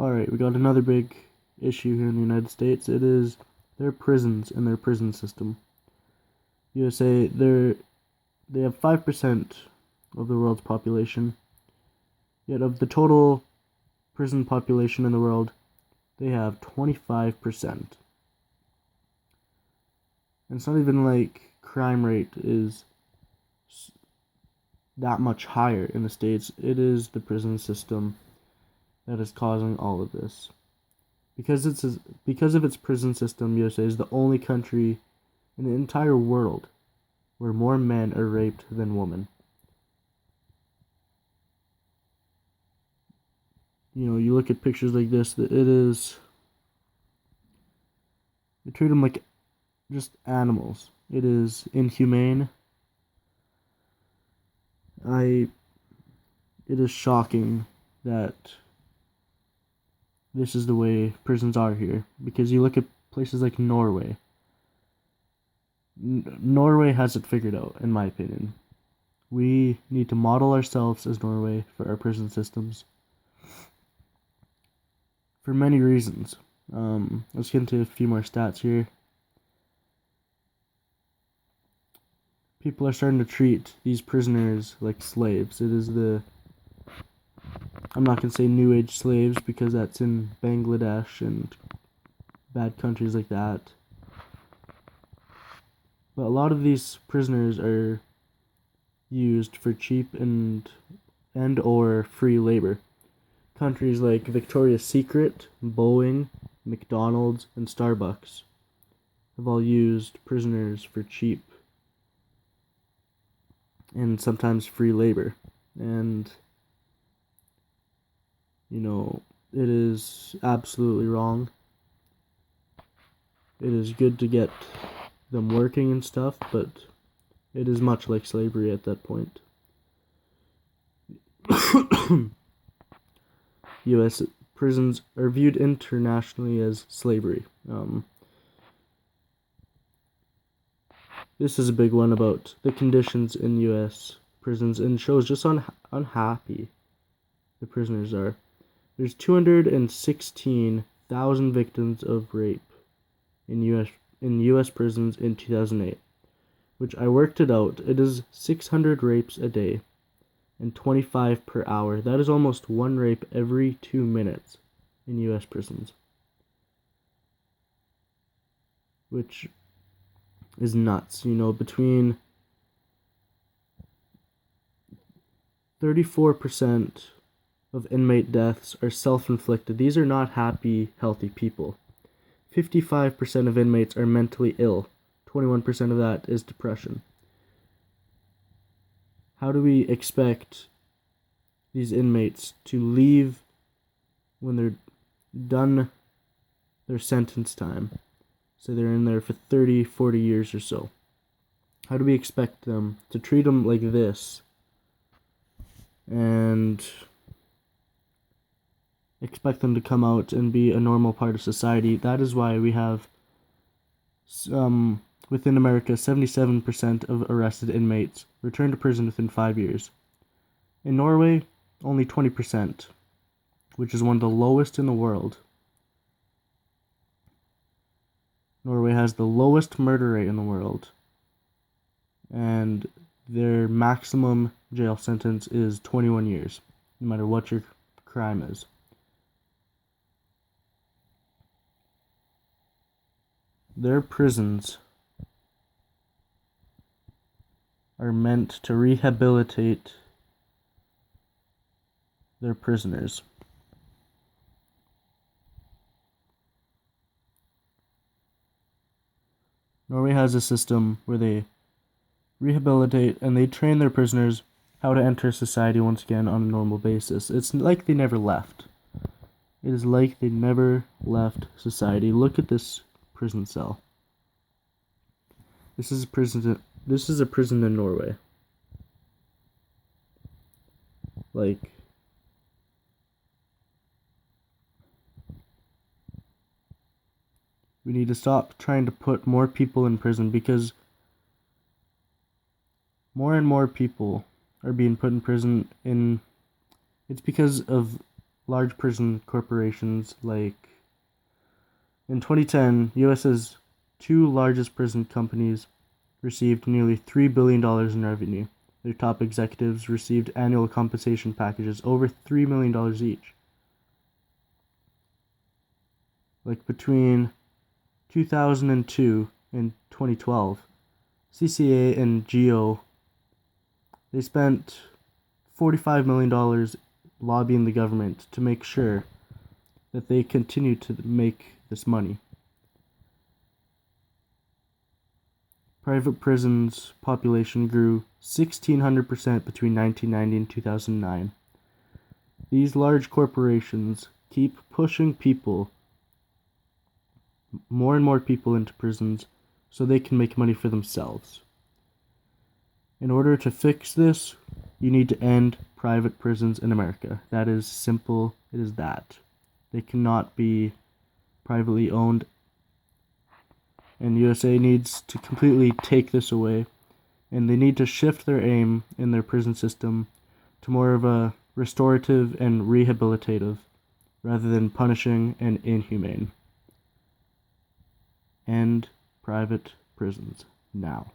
Alright, we got another big issue here in the United States. It is their prisons and their prison system. USA, they have 5% of the world's population. Yet of the total prison population in the world, they have 25%. And it's not even like crime rate is that much higher in the States. It is the prison system that is causing all of this. Because of its prison system, USA is the only country in the entire world where more men are raped than women. You look at pictures like this, they treat them like just animals. It is inhumane. It is shocking that this is the way prisons are here, because you look at places like Norway. Norway has it figured out, in my opinion. We need to model ourselves as Norway for our prison systems, for many reasons. Let's get into a few more stats here. People are starting to treat these prisoners like slaves. It is I'm not going to say new age slaves, because that's in Bangladesh and bad countries like that. But a lot of these prisoners are used for cheap and or free labor. Countries like Victoria's Secret, Boeing, McDonald's, and Starbucks have all used prisoners for cheap and sometimes free labor. And it is absolutely wrong. It is good to get them working and stuff, but it is much like slavery at that point. U.S. prisons are viewed internationally as slavery. This is a big one about the conditions in U.S. prisons, and shows just unhappy the prisoners are. There's 216,000 victims of rape in U.S. prisons in 2008, which I worked it out. It is 600 rapes a day and 25 per hour. That is almost one rape every 2 minutes in U.S. prisons, which is nuts. Between 34% of inmate deaths are self-inflicted. These are not happy, healthy people. 55% of inmates are mentally ill. 21% of that is depression. How do we expect these inmates to leave when they're done their sentence time? So they're in there for 30, 40 years or so. How do we expect them to treat them like this and expect them to come out and be a normal part of society? That is why we have within America, 77% of arrested inmates return to prison within 5 years. In Norway, only 20%, which is one of the lowest in the world. Norway has the lowest murder rate in the world, and their maximum jail sentence is 21 years, no matter what your crime is. Their prisons are meant to rehabilitate their prisoners. Norway has a system where they rehabilitate and they train their prisoners how to enter society once again on a normal basis. It's like they never left. It is like they never left society. Look at this prison cell. This is a prison in Norway. We need to stop trying to put more people in prison, because more and more people are being put in prison it's because of large prison corporations like in 2010, US's two largest prison companies received nearly $3 billion in revenue. Their top executives received annual compensation packages over $3 million each. Like between 2002 and 2012, CCA and GEO, they spent $45 million lobbying the government to make sure that they continue to make this money. Private prisons population grew 1,600% between 1990 and 2009. These large corporations keep pushing more and more people into prisons so they can make money for themselves. In order to fix this, you need to end private prisons in America. That is simple. It is that. They cannot be privately owned, and USA needs to completely take this away, and they need to shift their aim in their prison system to more of a restorative and rehabilitative rather than punishing and inhumane. End private prisons now.